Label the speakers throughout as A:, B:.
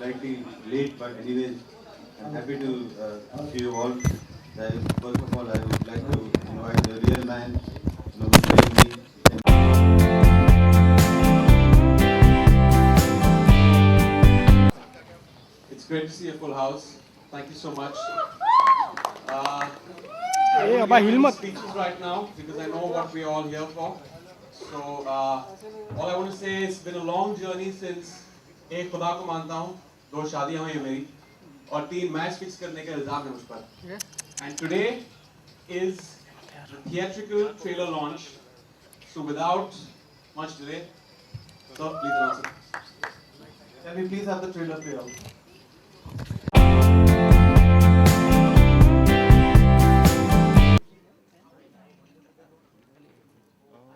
A: slightly late, but anyways, I'm happy to see you all. First of all, I would like to invite the real man, who's playing me.
B: It's great to see a full house. Thank you so much. I don't give any speeches right now because I know what we're all here for. So all I want to say is it's been a long journey since एक खुदा को मानता हूँ, दो शादियाँ हुई हैं मेरी, और तीन मैच फिक्स करने का इल्जाम है मुझ पर. And today is the theatrical trailer launch. So without much delay, sir, please announce it. Can we please have the trailer play out?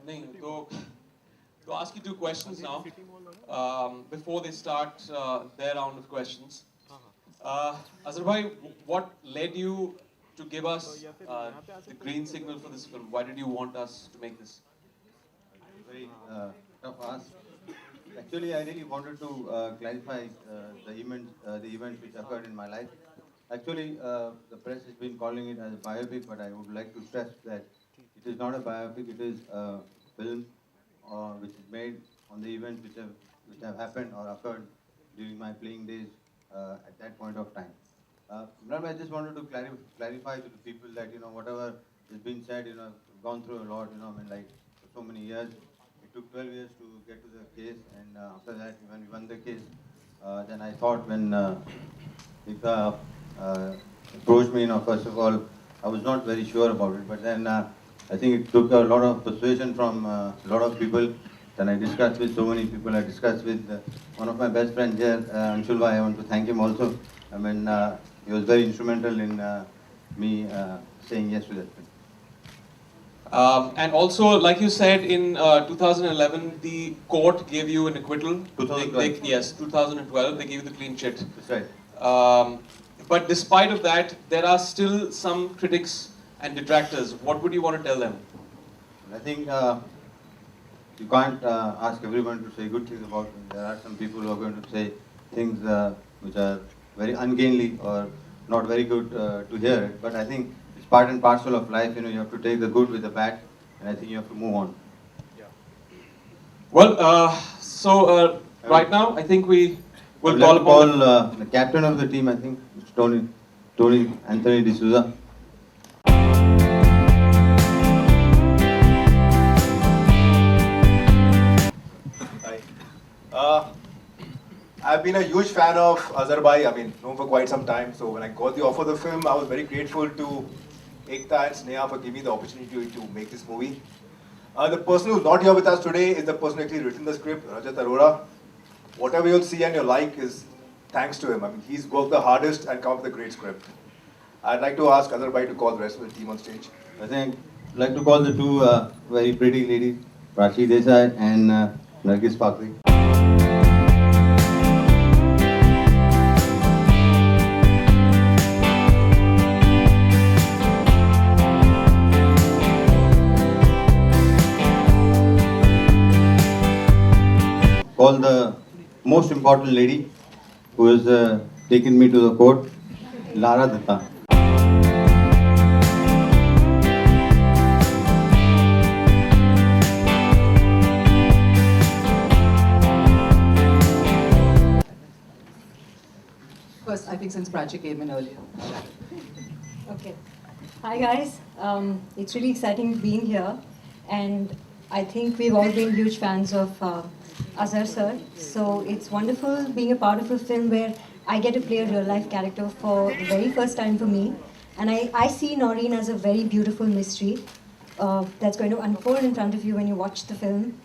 B: नहीं, to ask you two questions now, before they start their round of questions. Azhar bhai, what led you to give us the green signal for this film? Why did you want us to make this?
A: Very tough ask. Actually, I really wanted to clarify the events which occurred in my life. Actually, the press has been calling it as a biopic, but I would like to stress that it is not a biopic. It is a film which is made on the events which have happened or occurred during my playing days at that point of time. I just wanted to clarify to the people that whatever has been said, I've gone through a lot. Like for so many years. It took 12 years to get to the case, and after that, when we won the case, then I thought when Ika approached me, first of all, I was not very sure about it, but then I think it took a lot of persuasion from a lot of people. Then I discussed with so many people. I discussed with one of my best friends here, Anshul Bhai. I want to thank him also. He was very instrumental in me saying yes to that film.
B: And also, like you said, in 2011, the court gave you an acquittal.
A: 2012.
B: Yes, 2012, they gave you the clean chit.
A: That's right.
B: But despite of that, there are still some critics and detractors. What would you want to tell them?
A: I think you can't ask everyone to say good things about me. There are some people who are going to say things which are very ungainly or not very good to hear it. But I think it's part and parcel of life. You have to take the good with the bad, and I think you have to move on.
B: Yeah. Well, right now, I think we will
A: call the captain of the team. I think it's Tony Anthony D'Souza.
C: I've been a huge fan of Azhar bhai, known for quite some time. So when I got the offer of the film, I was very grateful to Ekta and Sneha for giving me the opportunity to make this movie. The person who's not here with us today is the person who actually written the script, Rajat Arora. Whatever you'll see and you'll like is thanks to him. He's worked the hardest and come up with a great script. I'd like to ask Azhar bhai to call the rest of the team on stage.
A: I think I'd like to call the two very pretty ladies, Prachi Desai and Nargis Fakhri. Call the most important lady who has taken me to the court, Lara Datta.
D: First, I think since Prachi came in earlier.
E: Okay. Hi guys. It's really exciting being here, and I think we've all been huge fans of Azhar sir. So it's wonderful being a part of a film where I get to play a real life character for the very first time for me. And I see Noreen as a very beautiful mystery that's going to unfold in front of you when you watch the film.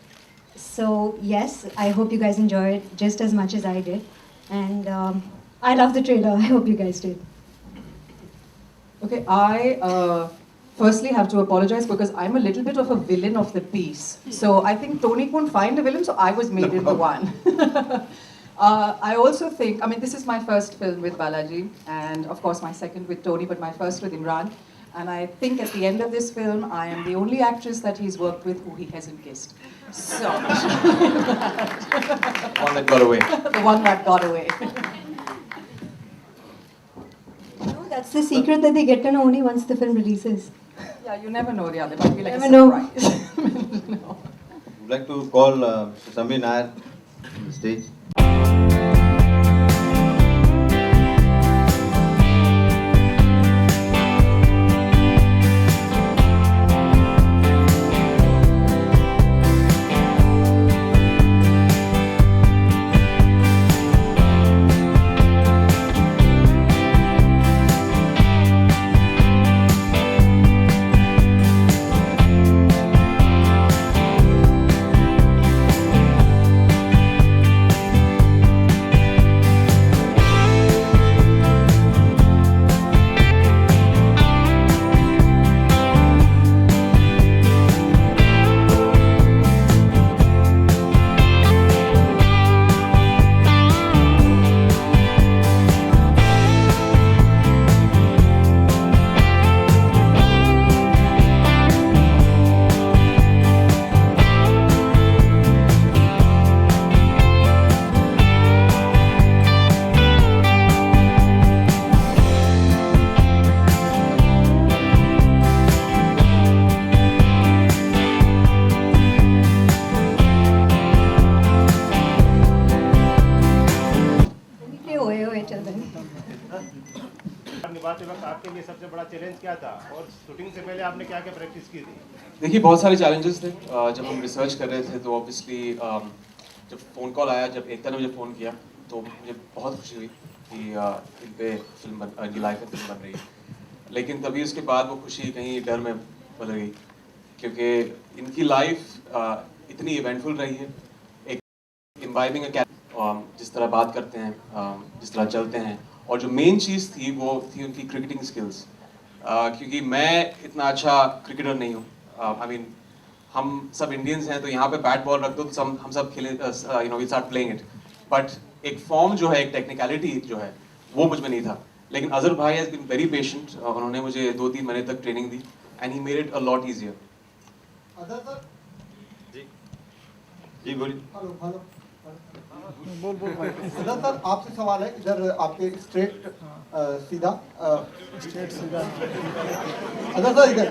E: So yes, I hope you guys enjoy it just as much as I did. And I love the trailer. I hope you guys did.
D: Okay, I firstly have to apologize because I'm a little bit of a villain of the piece. So I think Tony couldn't find a villain, so I was made into one. I also think, this is my first film with Balaji, and of course my second with Tony, but my first with Imran. And I think at the end of this film, I am the only actress that he's worked with who he hasn't kissed. So,
B: One that got away.
D: The one that got away.
E: that's the secret that they get to know only once the film releases.
D: Yeah, you never know, yeah. There might be like
E: Never
D: a
E: know.
D: surprise. No.
A: Would like to call Mr. Samir Nair on the stage.
F: निभाते वक्त आपके लिए सबसे बड़ा challenge क्या था और shooting से पहले आपने क्या क्या प्रैक्टिस की थी?
B: देखिए बहुत सारे चैलेंजेस थे जब हम रिसर्च कर रहे थे तो ऑब्वियसली जब फ़ोन कॉल आया जब एकता ने मुझे फ़ोन किया तो मुझे बहुत खुशी हुई कि इन पे इनकी लाइफ में फिल्म बन रही है। लेकिन तभी उसके बाद वो खुशी कहीं डर में बदल गई क्योंकि इनकी लाइफ इतनी इवेंटफुल रही है। एक इम्बाइबिंग जिस तरह बात करते हैं जिस तरह चलते हैं और जो मेन चीज़ थी वो थी उनकी क्रिकेटिंग स्किल्स। क्योंकि मैं इतना अच्छा क्रिकेटर नहीं हूँ। आई मीन हम सब इंडियंस हैं तो यहाँ पे बैट बॉल रख दो तो हम सब खेले you know we start playing it. But एक फॉर्म जो है एक टेक्निकलिटी जो है वो मुझ में नहीं था। लेकिन अजहर भाई हैज़ बीन वेरी पेशेंट। उन्होंने मुझे 2-3 महीने तक ट्रेनिंग दी and he made it a lot easier.
A: जी बोलिए।
G: सर सर आपसे सवाल है इधर आपके स्ट्रेट सीधा अदर सर इधर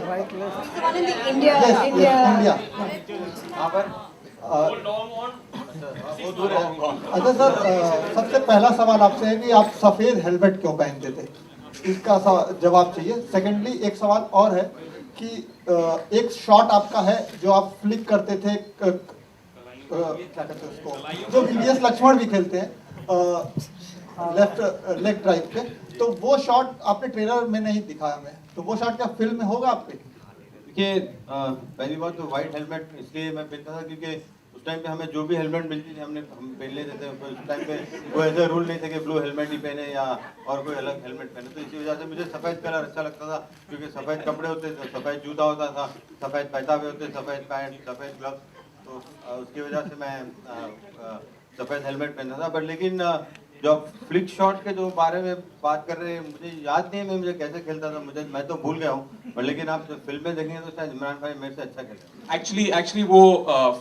E: India,
G: Yes,
E: India.
G: इंडिया
A: यहाँ पर वो दूर है।
G: अच्छा सर सबसे पहला सवाल आपसे है कि आप सफेद हेलमेट क्यों पहनते थे, इसका जवाब चाहिए। सेकेंडली एक सवाल और है कि एक शॉट आपका है जो आप फ्लिक करते थे क्या कहते हैं उसको, जो वीवीएस लक्ष्मण भी खेलते हैं लेफ्ट लेग ड्राइव पे, तो वो शॉट आपने ट्रेलर में नहीं दिखाया हमें, तो वो शॉट क्या फिल्म में होगा आपके?
A: देखिए पहली बात तो वाइट हेलमेट इसलिए मैं पहनता था क्योंकि उस टाइम पे हमें जो भी हेलमेट मिलती थी हम पहन लेते थे। उस टाइम पे कोई ऐसा रूल नहीं था कि ब्लू हेलमेट ही पहने या और कोई अलग हेलमेट पहने। तो इसी वजह से मुझे सफ़ेद कलर अच्छा लगता था क्योंकि सफ़ेद कपड़े होते थे, सफ़ेद जूता होता था, सफ़ेद पैताबे होते, सफ़ेद पैंट, सफ़ेद ग्लव्स। तो उसकी वजह से मैं सफ़ेद हेलमेट पहनता था। बट लेकिन जब फ्लिक शॉट के जो बारे में बात कर रहे हैं मुझे याद नहीं है मैं मुझे कैसे खेलता था, मैं तो भूल गया हूँ। पर लेकिन आप जब फिल्में देखेंगे तो शायद इमरान भाई मेरे से अच्छा खेलते हैं।
B: एक्चुअली वो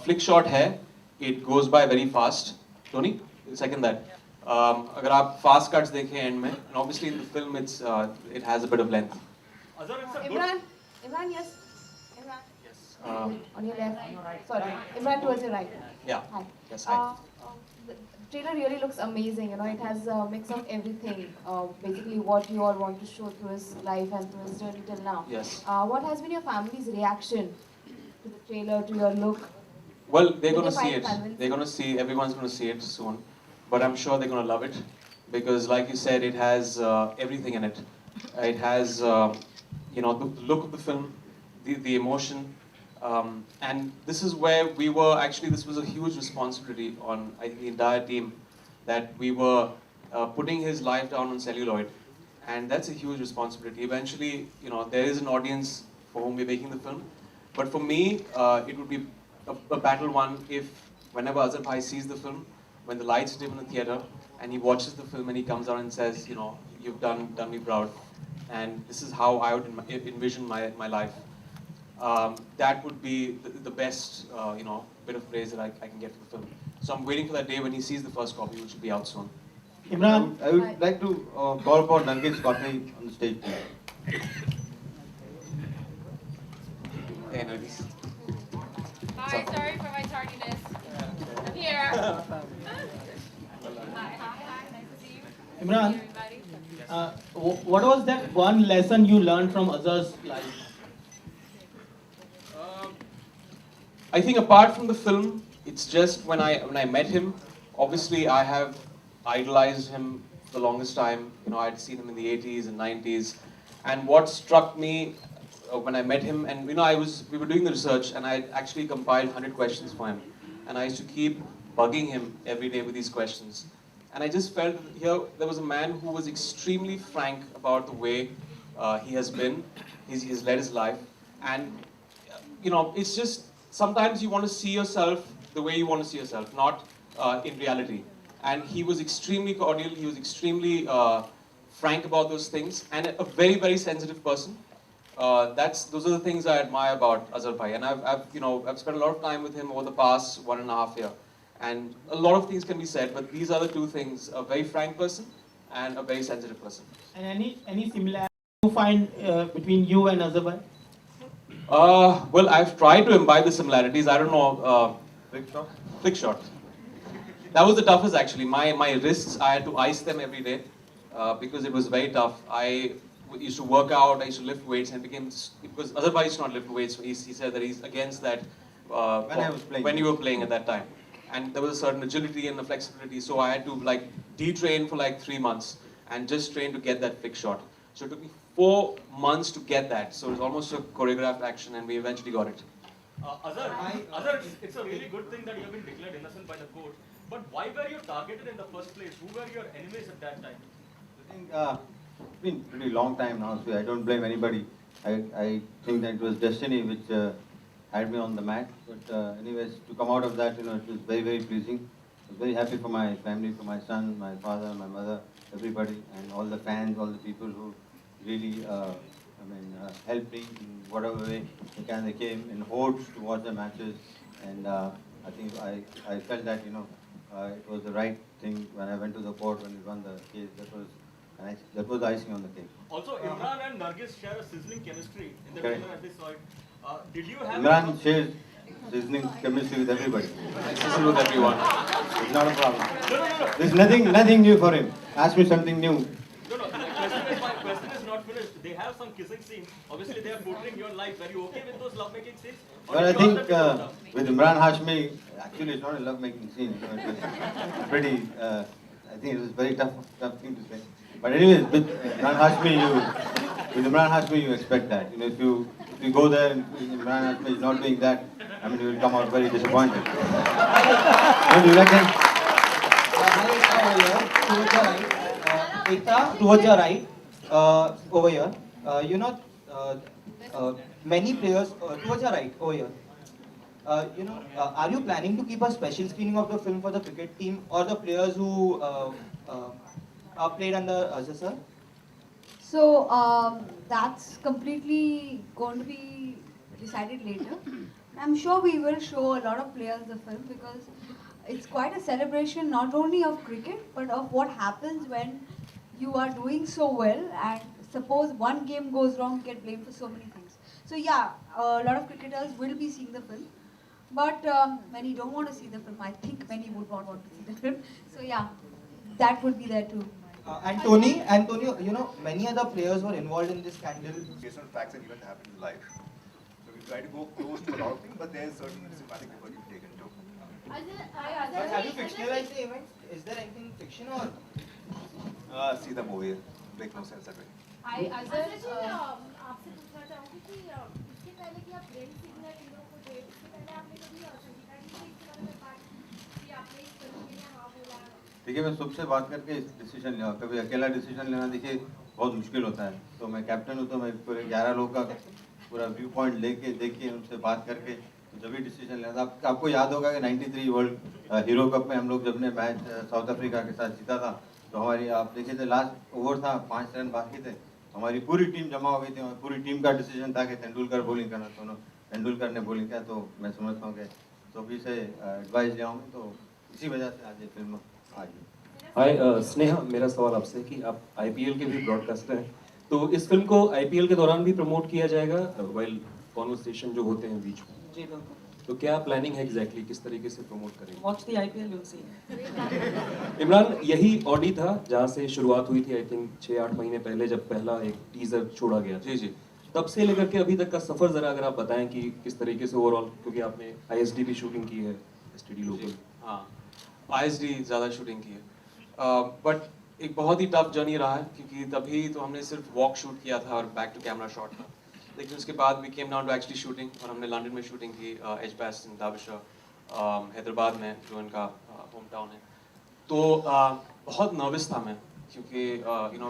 B: फ्लिक शॉट है, it goes by very fast. Tony second that अगर आप फास्ट कट्स देखें एंड में and obviously in the film it has a bit of length.
H: Imran, yes. Imran. On your left. Sorry, Imran towards your right.
B: Yeah.
H: Hi.
B: Yes, hi.
H: The trailer really looks amazing. You know, it has a mix of everything. Basically, what you all want to show through his life and through his journey till now.
B: Yes.
H: What has been your family's reaction to the trailer, to your look?
B: Well, they're
H: Did
B: going to
H: you
B: see
H: find
B: it.
H: convincing?
B: They're going to see, everyone's going to see it soon. But I'm sure they're going to love it. Because like you said, it has everything in it. It has, you know, the look of the film, the emotion. And this is where we were, actually this was a huge responsibility on I think the entire team. That we were putting his life down on celluloid. And that's a huge responsibility. Eventually, you know, there is an audience for whom we're making the film. But for me, it would be a battle one if whenever Azhar Bhai sees the film, when the lights dim in the theater, and he watches the film and he comes out and says, you know, you've done me proud. And this is how I would envision my life. That would be the best, you know, bit of praise that I can get for the film. So I'm waiting for that day when he sees the first copy, which will be out soon.
G: Imran.
A: I would like to call for Nargis Fateh on the stage, please.
B: Hey, Nargis.
I: Hi, sorry for my tardiness. I'm here. Hi, nice to see you.
G: Imran,
I: Everybody.
G: what was that one lesson you learned from Azhar's life?
B: I think apart from the film, it's just when I met him, obviously I have idolized him for the longest time. You know, I'd seen him in the 80s and 90s. And what struck me when I met him, and you know, we were doing the research and I actually compiled 100 questions for him. And I used to keep bugging him every day with these questions. And I just felt here there was a man who was extremely frank about the way he has been. He's led his life. And you know, it's just sometimes you want to see yourself the way you want to see yourself, not in reality. And he was extremely cordial. He was extremely frank about those things, and a very, very sensitive person. Those are the things I admire about Azhar Bhai. And I've spent a lot of time with him over the past 1.5 years. And a lot of things can be said, but these are the two things: a very frank person and a very sensitive person.
G: And any similarity you find between you and Azhar Bhai?
B: Well, I've tried to imbibe the similarities. I don't know. Flick shot. That was the toughest actually. My wrists, I had to ice them every day because it was very tough. I used to work out, I used to lift weights, and because Azhar used to not lift weights. He said that he's against that when you were playing at that time. And there was a certain agility and a flexibility, so I had to like detrain for like 3 months and just train to get that flick shot. So it took me 4 months to get that. So it was almost a choreographed action, and we eventually got it.
J: Azhar, it's a really good thing that you have been declared innocent by the court. But why were you targeted in the first place? Who were your enemies at that time?
A: I think it's been a pretty long time now, so I don't blame anybody. I think that it was destiny which had me on the mat. But anyways, to come out of that, you know, it was very, very pleasing. I was very happy for my family, for my son, my father, my mother, everybody, and all the fans, all the people who really, helped me in whatever way they can. They came in hordes to watch the matches, and I think I felt that, you know, it was the right thing when I went to the court, when we won the case. That was the icing on the cake.
J: Also, Imran and Nargis share a sizzling chemistry in the
A: Correct.
J: trailer as they saw it. Did you have
A: Imran shares listening chemistry with everybody.
B: Listen with everyone.
A: It's not a problem.
J: No.
A: There's nothing new for him. Ask me something new.
J: No. My question is not finished. They have some kissing scenes. Obviously, they are portraying your life. Are you okay with those lovemaking scenes? Or
A: Well, I
J: did you
A: think
J: want them to
A: with Imran Hashmi, actually it's not a love-making scene. You know, it was pretty, I think it was a very tough thing to say. But anyways, with Imran Hashmi, you expect that. You know, if you go there and Imran Hashmi is not doing that, I mean, you will come out very disappointed. Don't you reckon?
K: Towards your right, over here. Many players towards your right, over here. Are you planning to keep a special screening of the film for the cricket team or the players who played under Azhar sir?
L: So that's completely going to be decided later. I'm sure we will show a lot of players the film because it's quite a celebration not only of cricket but of what happens when you are doing so well and suppose one game goes wrong, you get blamed for so many things. So yeah, a lot of cricketers will be seeing the film, but many don't want to see the film. I think many would not want to see the film. So yeah, that would be there too.
K: And Tony, many other players were involved in this scandal.
C: Based on facts and events that happen in life. So we try to go close to a lot of things, but there's certain sympathetic effort you've taken too.
K: But have you fictionalized the event? Is there anything fiction or?
C: See the movie. Make no sense that way.
I: आपसे पूछना चाहूँगी कि इसके पहले कि आप brain signal इन लोगों को दे, इससे पहले आपने कभी संगीता जी से इसके बारे में बात की आपने इस फिल्म के लिए हाँ बोला?
A: ठीक है, मैं सबसे बात करके डिसीजन लिया। कभी अकेला डिसीजन लेना देखिए बहुत मुश्किल होता है। तो मैं कैप्टन हूँ, तो मैं पूरे 11 लोगों का पूरा व्यू पॉइंट लेके देखिए उनसे बात करके जब भी डिसीजन लेना था। आपको याद होगा कि 93 वर्ल्ड हीरो कप में हम लोग जब ने मैच साउथ अफ्रीका के साथ जीता था, तो हमारी आप देखे थे लास्ट ओवर था, 5 रन बाकी थे, हमारी पूरी टीम जमा हो गई थी। पूरी टीम का डिसीजन था कि तेंदुलकर बॉलिंग करना, तो तेंदुलकर ने बॉलिंग किया। तो मैं समझता हूँ कि सभी से एडवाइस लिया हूँ, तो इसी वजह से आज ये फिल्म आई है।
M: हाय स्नेहा, मेरा सवाल आपसे है कि आप आईपीएल के भी ब्रॉडकास्टर हैं, तो इस फिल्म को आईपीएल के दौरान भी प्रमोट किया जाएगा वाइल कॉन्वर्सेशन जो होते हैं बीच में?
D: जी बिल्कुल।
M: तो क्या प्लानिंग है एग्जैक्टली, किस तरीके से प्रमोट करेंगे?
D: Watch the IPL, you'll see.
M: Imran, यही ऑडी था जहाँ से शुरुआत हुई थी, आई थिंक 6-8 महीने पहले जब पहला एक टीजर छोड़ा गया।
B: जी जी।
M: तब से लेकर के अभी तक का सफर जरा अगर आप बताएं कि किस तरीके से ओवरऑल, क्योंकि आपने आईएसडी भी शूटिंग की है, एसटीडी लोकल।
B: हाँ, आईएसडी ज़्यादा शूटिंग की है, बट एक बहुत ही टफ जर्नी रहा है, क्योंकि तभी तो हमने सिर्फ वॉक शूट किया था और बैक टू कैमरा शॉट था, लेकिन उसके बाद we came down to actually shooting, और हमने लंदन में शूटिंग की, एजबैस्ट इन दाबिशा, हैदराबाद में जो इनका होम टाउन है। तो बहुत नर्वस था मैं, क्योंकि you know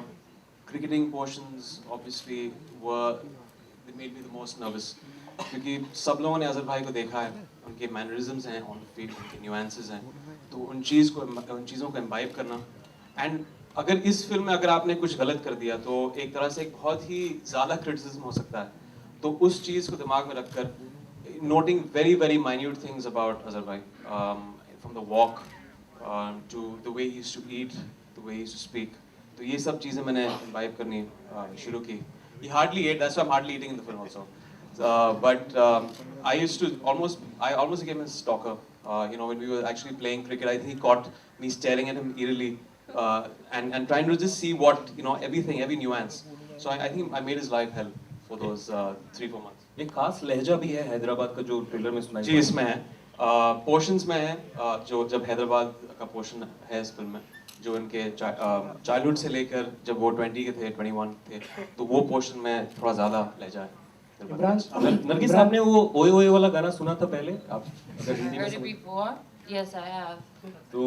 B: cricketing portions obviously they made me the most nervous, क्योंकि सब लोगों ने अजहर भाई को देखा है, उनके मैनरिज्म्स हैं ऑन फील्ड, उनके न्यूएंसेस हैं, तो उन चीज़ों को इम्बाइब करना। एंड अगर इस फिल्म में अगर आपने कुछ गलत कर दिया तो एक तरह से एक बहुत ही ज़्यादा क्रिटिसिज्म हो सकता है, तो उस चीज़ को दिमाग में रखकर noting very very minute things about Azhar भाई, from the walk to the way he used to eat, the way he used to speak, तो ये सब चीज़ें मैंने इम्बाइब करनी शुरू की। He hardly ate, that's why I'm hardly eating in the film also. But I almost became his stalker. You know, when we were actually playing cricket, I think he caught me staring at him eerily, and trying to just see what, you know, everything, every nuance. So I think I made his life hell for those 3-4 months.
M: एक खास लहजा भी है हैदराबाद का जो trailer में सुनाई
B: जी, इसमें है, पोर्शंस में है, जो जब हैदराबाद का पोर्शन है इस फिल्म में, जो इनके चाइल्डहुड से लेकर जब वो 20 के थे, 21 थे, तो वो पोर्शन में थोड़ा ज़्यादा लहजा है।
M: नरगिस, आपने वो ओए ओए वाला गाना सुना था पहले? आप अगर हिंदी में
N: Heard it
M: समझ-
N: before? Yes, I have.
M: तो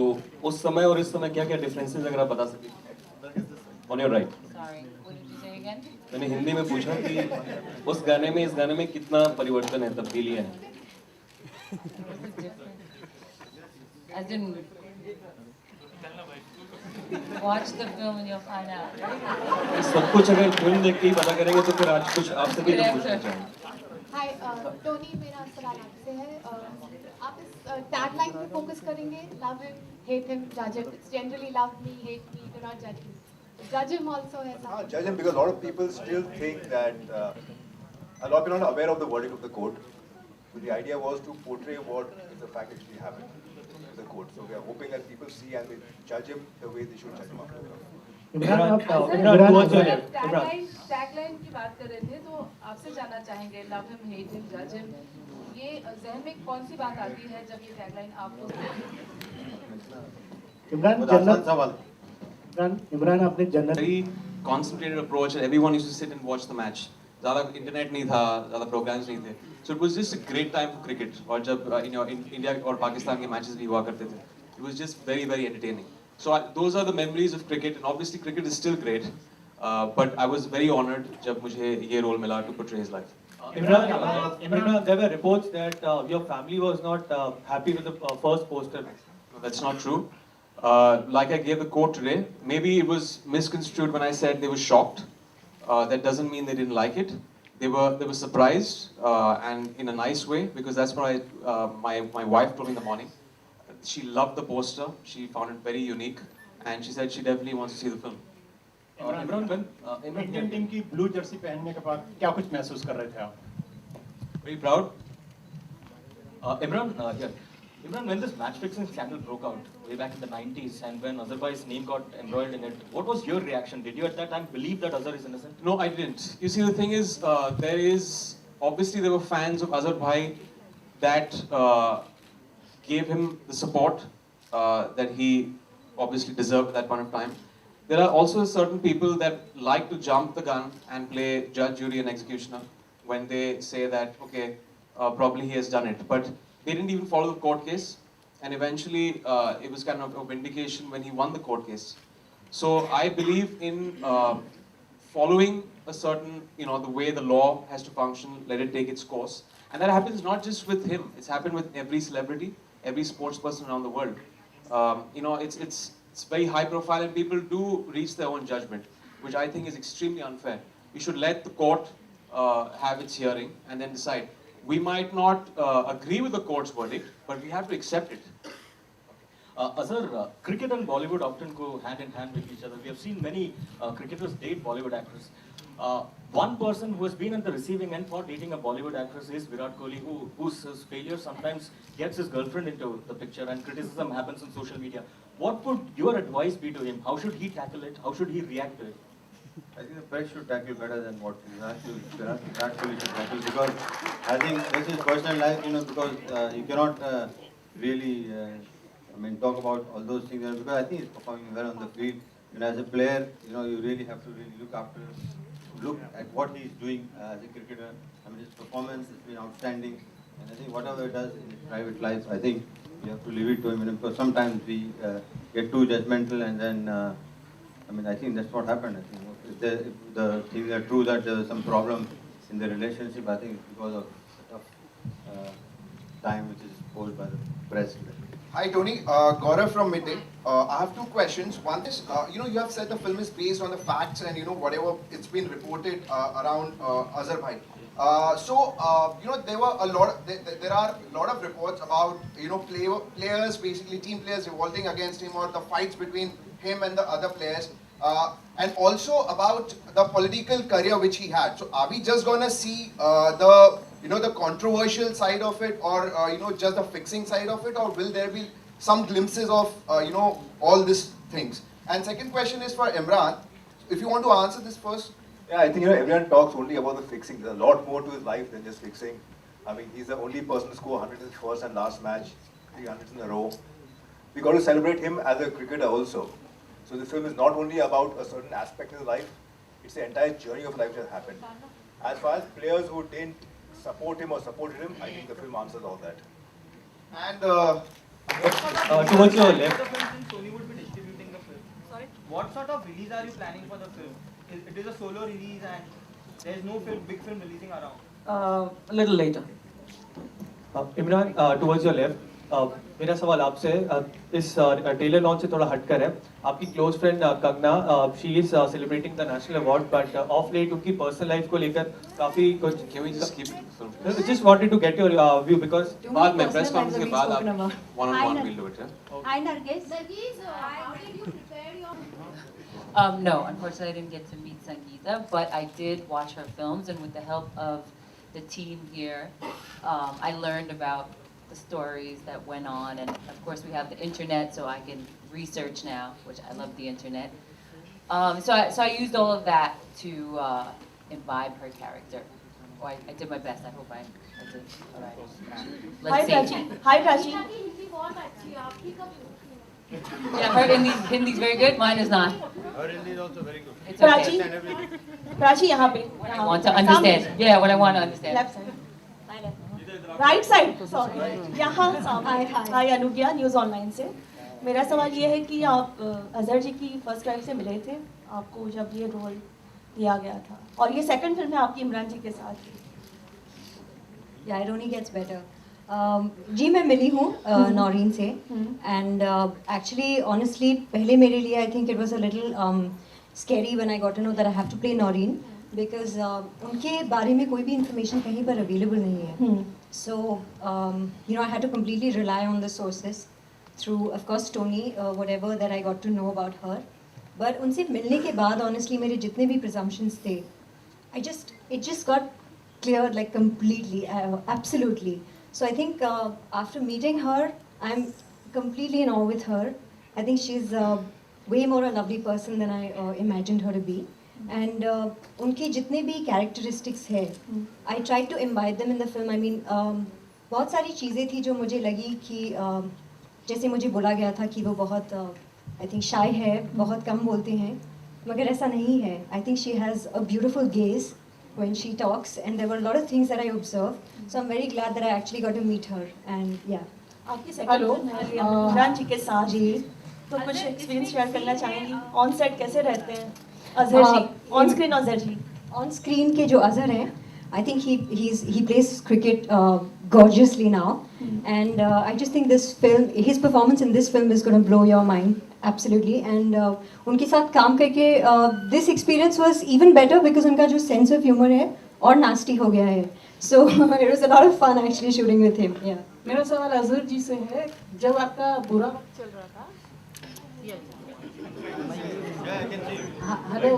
M: उस समय और इस समय क्या क्या डिफरेंसेस अगर आप बता सकें? On your right.
N: Sorry, what did you say again?
M: मैंने हिंदी में पूछा कि उस गाने में इस गाने में कितना परिवर्तन है, तब्दीलियां हैं?
N: What's the difference? As in, watch the film and you'll find out.
M: सब कुछ अगर फिल्म देख के ही पता करेंगे तो फिर आज कुछ आपसे भी तो पूछना चाहेंगे।
H: हाय टोनी, मेरा सवाल आपसे है, आप इस टैगलाइन पे फोकस करेंगे, लव हिम, हेट हिम, जज him, generally love me, hate me, do not जज मी, जज हिम आल्सो है
C: हाँ, judge him, because a lot of people still think that a lot of people are not aware of the verdict of the court. So the idea was to portray what is the fact actually happened in the court. So we are hoping that people see and they judge him the way they should judge him after.
O: Tagline की बात कर रहे थे, तो आपसे जानना चाहेंगे, love him, hate him, जज हिम, ये जहन में कौन सी बात आती है जब ये टैगलाइन आप लोग?
F: इमरान आपने जन्नत
B: Very concentrated approach, and everyone used to sit and watch the match. ज़्यादा इंटरनेट नहीं था, ज़्यादा प्रोग्राम्स नहीं थे, so it was just a great time for cricket. और जब इंडिया और पाकिस्तान के मैचेस भी हुआ करते थे, it was just very very entertaining. So those are the memories of cricket, and obviously cricket is still great, but I was very honored जब मुझे ये रोल मिला to portray his life.
P: Imran, there were reports that your family was not happy with the first poster.
B: No, that's not true. Like I gave the quote today, maybe it was misconstrued when I said they were shocked. That doesn't mean they didn't like it. They were surprised, and in a nice way, because that's what my wife told me in the morning. She loved the poster. She found it very unique, and she said she definitely wants to see the film.
F: Imran, Indian team की blue Jersey पहनने के बाद क्या कुछ महसूस कर रहे थे आप?
B: Very proud.
J: Imran, Imran, when this match fixing scandal broke out way back in the 90s, and when Azhar's name got embroiled in it, what was your reaction? Did you at that time believe that Azhar is innocent?
B: No, I didn't. You see, the thing is, there were fans of Azhar Bhai that gave him the support that he obviously deserved at that point of time. There are also certain people that like to jump the gun and play judge, jury, and executioner when they say that, okay, probably he has done it. But they didn't even follow the court case, and eventually it was kind of a vindication when he won the court case. So I believe in following a certain, the way the law has to function, let it take its course. And that happens not just with him, it's happened with every celebrity, every sports person around the world. It's very high profile, and people do reach their own judgment, which I think is extremely unfair. You should let the court have its hearing and then decide. We might not agree with the court's verdict, but we have to accept it.
J: Azhar, cricket and Bollywood often go hand in hand with each other. We have seen many cricketers date Bollywood actors. One person who has been at the receiving end for dating a Bollywood actress is Virat Kohli, whose failure sometimes gets his girlfriend into the picture and criticism happens on social media. What would your advice be to him? How should he tackle it? How should he react to it?
A: I think the press should tackle better than what Virat Kohli should tackle, because I think this is personal life, because you cannot really, talk about all those things, because I think he's performing well on the field. As a player, you really have to look at what he's doing as a cricketer. His performance has been outstanding, and I think whatever he does in his private life, I think you have to leave it to him, because sometimes we get too judgmental, and then, I think that's what happened. I think if the things are true that there was some problem in the relationship, I think it's because of tough time which is posed by the press.
Q: Hi Tony, Gaurav from Midday. I have two questions. One is, you have said the film is based on the facts and whatever it's been reported around Azhar Bhai. There were there are a lot of reports about players, basically team players revolting against him, or the fights between him and the other players, and also about the political career which he had. So are we just gonna see the controversial side of it, or just the fixing side of it, or will there be some glimpses of all these things? And second question is for Imran. If you want to answer this first.
C: Yeah, I think everyone talks only about the fixing. There's a lot more to his life than just fixing. He's the only person to score 100 in his first and last match, 300 in a row. We got to celebrate him as a cricketer also. So the film is not only about a certain aspect of his life, it's the entire journey of life that has happened. As far as players who didn't support him or supported him, I think the film answers all that.
Q: And
K: towards your left.
R: Sony would be distributing the film. Sorry? What sort of release are you planning for the film? It is a solo release and there is no big film releasing around.
K: A little later. Imran, towards your left. मेरा सवाल आपसे इस trailer launch से थोड़ा हटकर है. आपकी close friend Kangana, she is celebrating the national award, but of late उनकी पर्सनल लाइफ को लेकर काफी कुछ. Can we just keep it? Just wanted to get your view because
B: बाद में प्रेस कॉन्फ्रेंस के बाद आप one-on-one will do it.
L: Hi Nargis.
I: How did you prepare your...
N: No, unfortunately I didn't get to meet Sangeeta, but I did watch her films, and with the help of the team here, I learned about the stories that went on, and of course we have the internet, so I can research now, which I love the internet. So I used all of that to imbibe her character. Oh, I did my best. I hope I did all right. Let's see.
O: Hi Prachi.
I: Hindi बहुत अच्छी है, आपकी कब
N: Yeah, her Hindi's very good. Mine is not.
A: Her Hindi is also very good.
N: It's okay.
O: Prachi यहाँ पे.
N: I want to understand. Yeah, what I want to understand.
O: Left side. Right side, sorry, यहाँ सामने. हाय अनुज्ञा, news online से. मेरा सवाल ये है कि आप अजहर जी की फर्स्ट टाइम से मिले थे आपको जब ये रोल दिया गया था, और ये सेकंड फिल्म है आपकी इमरान जी के साथ.
E: Yeah, it only gets better. जी मैं मिली हूँ नौरीन से, and actually honestly पहले मेरे लिए I think it was a little scary when I got to know that I have to play Noreen, because उनके बारे में कोई भी information कहीं पर available नहीं है. So I had to completely rely on the sources through, of course, Tony, whatever that I got to know about her. But उनसे मिलने के बाद honestly मेरे जितने भी presumptions थे, it just got cleared like completely, absolutely. So I think after meeting her, I'm completely in awe with her. I think she's way more a lovely person than I imagined her to be. And उनके जितने भी characteristics है, I tried to imbibe them in the film. I mean, बहुत सारी चीज़ें थी जो मुझे लगी कि जैसे मुझे बोला गया था कि वो बहुत I think shy है, बहुत कम बोलते हैं, मगर ऐसा नहीं है. I think she has a beautiful gaze when she talks, and there were a lot of things that I observed. So I'm very glad that I actually got to meet her. And yeah.
O: आपकी second film है इमरान जी के साथ जी, तो कुछ experience share करना चाहेंगी? On set कैसे रहते हैं Azhar ji? On screen Azhar ji?
E: On screen के जो अजहर हैं, I think he plays cricket gorgeously now, and I just think his performance in this film is going to blow your mind, absolutely. And उनके साथ काम करके this experience was even better because उनका जो sense of humor है और nasty हो गया है. So it was a lot of fun actually shooting with him. Yeah.
S: मेरा सवाल अजहर जी से है, जब आपका बुरा वक्त चल रहा था, हेलो,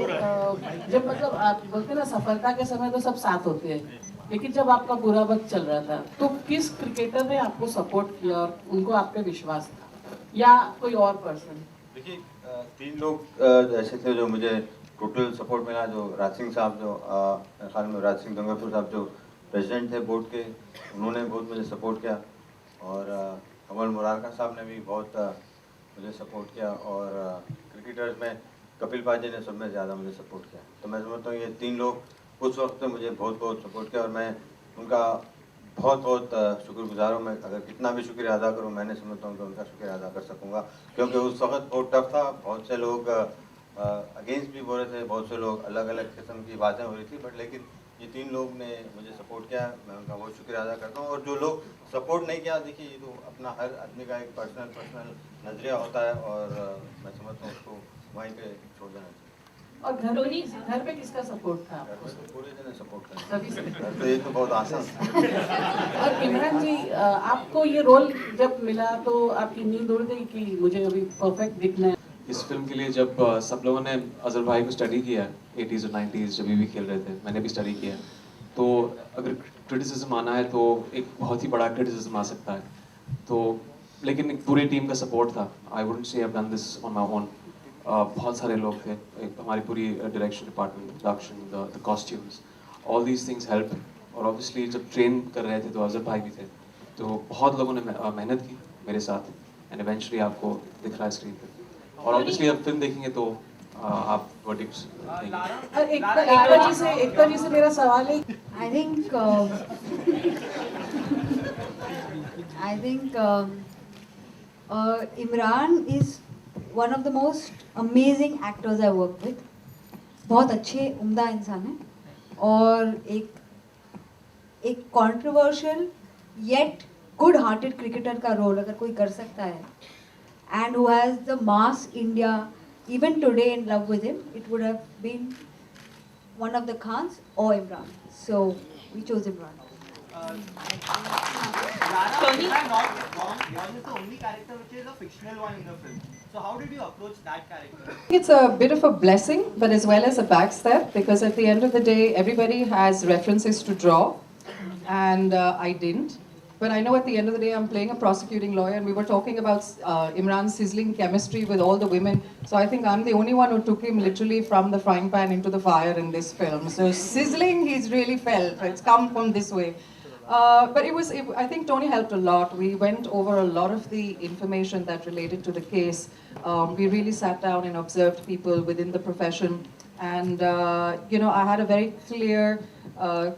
S: जब मतलब आप बोलते ना सफलता के समय तो सब साथ होते हैं, लेकिन जब आपका बुरा वक्त चल रहा था तो किस क्रिकेटर ने आपको सपोर्ट किया और उनको आप पे विश्वास था, या कोई और पर्सन?
A: देखिए, 3 लोग ऐसे थे जो मुझे टोटल सपोर्ट मिला। जो राज सिंह साहब, जो मेरे ख्याल में राज सिंह गंगापुर साहब जो प्रेसिडेंट थे बोर्ड के, उन्होंने बहुत मुझे सपोर्ट किया। और कमल मुरारका साहब ने भी बहुत मुझे सपोर्ट किया। और क्रिकेटर्स में कपिल पाजी ने सब में ज़्यादा मुझे सपोर्ट किया। तो मैं समझता हूँ ये 3 लोग उस वक्त मुझे बहुत बहुत सपोर्ट किया, और मैं उनका बहुत बहुत शुक्रगुजार हूँ। मैं अगर कितना भी शुक्रिया अदा करूँ, मैंने समझता हूँ कि उनका शुक्रिया अदा कर सकूँगा, क्योंकि उस वक्त बहुत टफ था। बहुत से लोग अगेंस्ट भी बोल रहे थे, बहुत से लोग अलग अलग किस्म की बातें हो रही थी, बट लेकिन ये 3 लोग ने मुझे सपोर्ट किया। मैं उनका बहुत शुक्रिया अदा करता हूँ। और जो लोग सपोर्ट नहीं किया, देखिए ये तो अपना हर आदमी का एक पर्सनल नज़रिया होता है, और मैं समझता हूँ उसको वहीं पे छोड़ देना चाहिए।
S: और घर पे किसका सपोर्ट था आपको?
A: पूरे जने सपोर्ट करें,
S: सभी से।
A: तो ये तो बहुत आसान है।
S: और इमरान जी, आपको ये रोल जब मिला तो आपकी नींद उड़ गई कि मुझे अभी परफेक्ट दिखना है?
M: इस फिल्म के लिए जब सब लोगों ने अजहर भाई को स्टडी किया 80s और 90s जब भी खेल रहे थे, मैंने भी स्टडी किया, तो अगर क्रिटिसिज्म आना है तो एक बहुत ही बड़ा क्रिटिसिज्म आ सकता है। तो लेकिन एक पूरी टीम का सपोर्ट था। I wouldn't say I have done this on my own. बहुत सारे लोग थे, हमारी पूरी direction department, production, the costumes, all these things help. और ऑब्वियसली जब ट्रेन कर रहे थे तो अजहर भाई भी थे, तो बहुत लोगों ने मेहनत की मेरे साथ, एंड इवेंचुअली आपको दिख रहा है स्क्रीन पे। और ऑब्वियसली अब फिल्म देखेंगे तो आप वर्डिक्ट्स देंगे।
S: एकता जी से मेरा सवाल है,
L: I think Imran is one of the most amazing actors I worked with. बहुत अच्छे उम्दा इंसान है, और एक controversial yet good-hearted cricketer का रोल अगर कोई कर सकता है, and who has the mass India even today in love with him, it would have been one of the Khans or Imran. So we chose Imran.
R: Lara, if I'm not wrong, yours is the only character which is a fictional one in the film. So how did you approach that character?
D: It's a bit of a blessing, but as well as a backstep, because at the end of the day, everybody has references to draw, and I didn't. But I know at the end of the day, I'm playing a prosecuting lawyer, and we were talking about Imran's sizzling chemistry with all the women. So I think I'm the only one who took him literally from the frying pan into the fire in this film. So sizzling, he's really felt. It's come from this way. But I think Tony helped a lot. We went over a lot of the information that related to the case. We really sat down and observed people within the profession. And, I had a very clear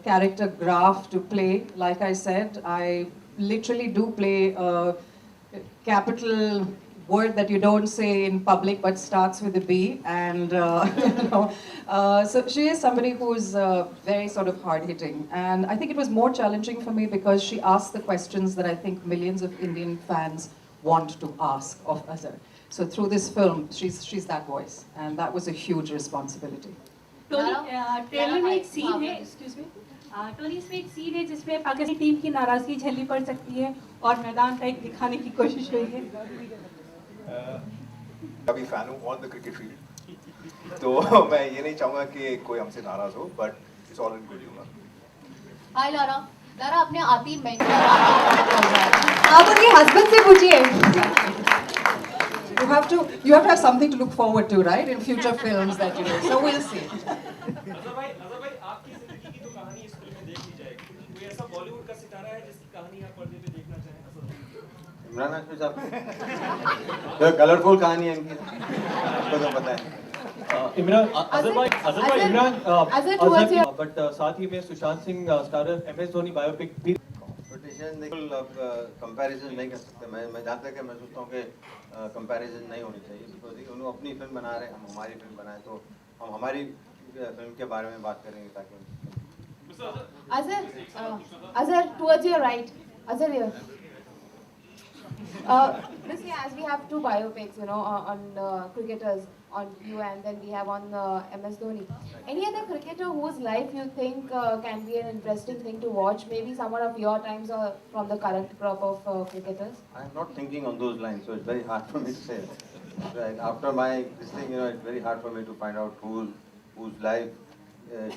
D: character graph to play. Like I said, I literally do play a capital word that you don't say in public but starts with a B. And, so she is somebody who's very sort of hard-hitting. And I think it was more challenging for me because she asked the questions that I think millions of Indian fans want to ask of Azhar. So through this film, she's that voice, and that was a huge responsibility.
I: Tony, trailer में एक scene है, Tony, इसमें एक scene है जिसमें Pakistani team की नाराजगी झेलनी पड़ सकती है और मैदान का एक दिखाने की कोशिश हुई है।
C: कभी फैन हूँ ऑन द क्रिकेट फील्ड, तो मैं ये नहीं चाहूँगा कि कोई हमसे नाराज हो, but it's all in good humour.
H: Hi Lara, अपने आती मैं
D: आप उनके हस्बैंड से पूछिए। You have to have something to look forward to, right? In future films that you do. So we'll see.
M: Azhar भाई, आपकी जिंदगी की तो कहानी इस फिल्म में देख ली जाएगी। कोई ऐसा बॉलीवुड का सितारा है जिसकी कहानी आप पर्दे पे देखना चाहें?
A: इमरान हाशमी साहब, जो कलरफुल कहानी है इनकी, आपको तो पता है।
P: इमरान, अजहर भाई, इमरान,
L: बट
P: साथ ही में Sushant Singh starrer MS Dhoni biopic भी
A: कंपैरिजन नहीं कर सकते। मैं जहाँ तक मैं सोचता हूँ कि कंपैरिजन नहीं होनी चाहिए, बिकॉज उन्होंने अपनी फिल्म बना रहे हैं, हम हमारी फिल्म बनाए, तो हम हमारी फिल्म के बारे में बात करेंगे ताकि
H: Azhar, towards your right. Azhar here. This year, as we have two biopics, you know, on cricketers, on you, and then we have on MS Dhoni. Any other cricketer whose life you think can be an interesting thing to watch? Maybe someone of your times or from the current crop of cricketers?
A: I'm not thinking on those lines, so it's very hard for me to say. Right. After this thing, you know, it's very hard for me to find out whose life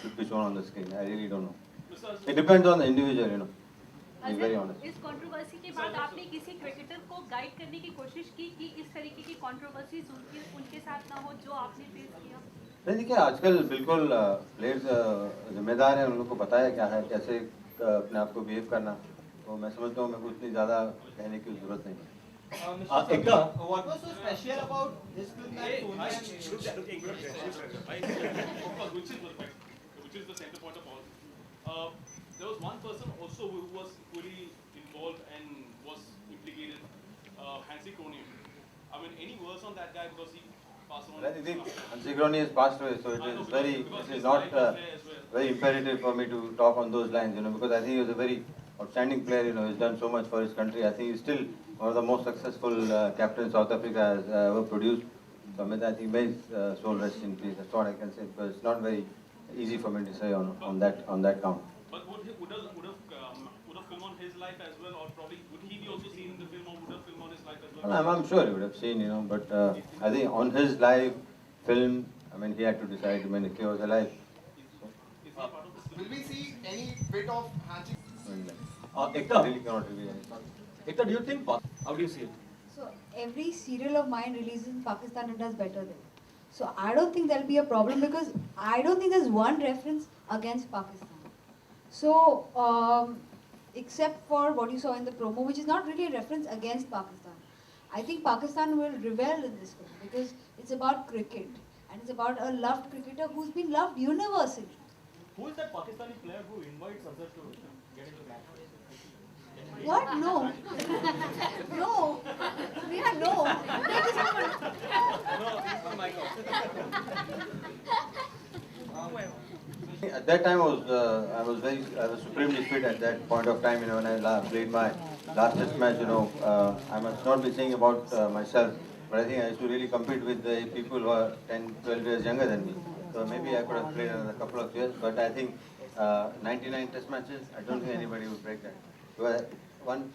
A: should be shown on the screen. I really don't know. It depends on the individual, you know. To be very honest.
I: इस controversy के बाद आपने किसी cricketer को guide करने की कोशिश की कि इस तरीके की कंट्रोवर्सीज उनके साथ ना हो जो आपने फेस किया?
A: नहीं देखिए, आजकल बिल्कुल प्लेयर्स जिम्मेदार हैं, उन लोगों को पता है क्या है, कैसे अपने आप को बिहेव करना. तो मैं समझता हूँ मेरे को इतनी ज़्यादा कहने की जरूरत नहीं है.
R: What was so special about this film that Tony and
T: which is the center point of all. There was one person also who was fully involved and was implicated, Hansi Crony. I mean, any words on that guy because he passed on?
A: I think Hansi Crony has passed away, so it is not very imperative for me to talk on those lines, you know, because I think he was a very outstanding player, you know, he's done so much for his country. I think he's still one of the most successful captains South Africa has ever produced. So I think may his soul rest in peace. That's what I can say, because it's not very easy for me to say on that count.
T: But would a film on his life as well, or probably would he be also seen in the film, or would a film on his life as well?
A: Well, I'm sure he would have seen, you know, but I think on his live film, I mean, he had to decide. I mean, if he was alive.
Q: Will we see any bit of Hansi?
J: Ekta,
A: really cannot reveal anything.
J: Ekta, do you think? How do you see it?
L: So every serial of mine released in Pakistan, it does better there. So I don't think there'll be a problem because I don't think there's one reference against Pakistan. So except for what you saw in the promo, which is not really a reference against Pakistan, I think Pakistan will revel in this film because it's about cricket and it's about a loved cricketer who's been loved universally.
J: Who is that Pakistani player who invites others to get into match?
L: What? No. No. Yeah, no.
A: At that time, I was supremely fit at that point of time. You know, when I played my last Test match. You know, I must not be saying about myself, but I think I used to really compete with the people who are 10, 12 years younger than me. So maybe I could have played another couple of years, but I think 99 Test matches, I don't think anybody would break that. So,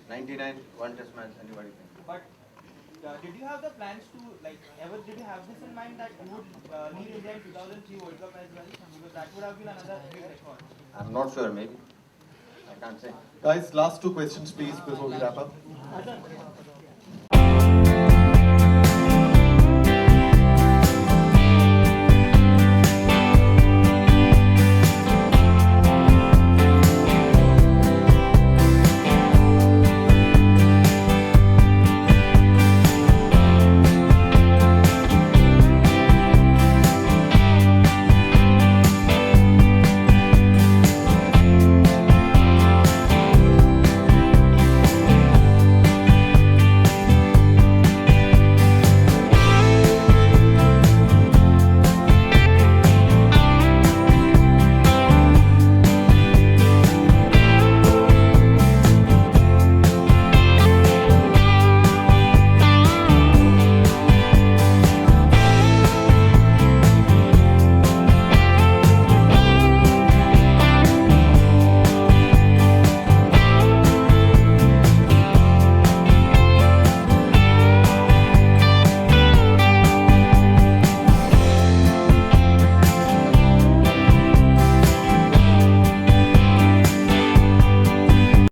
A: 99 Test match, anybody can.
R: But did you have the plans to, like, did you have this in mind that you would lead India in 2003 World Cup as well? Because that would have been another big record.
A: I'm not sure, maybe. I can't say.
G: Guys, last two questions please before we wrap up.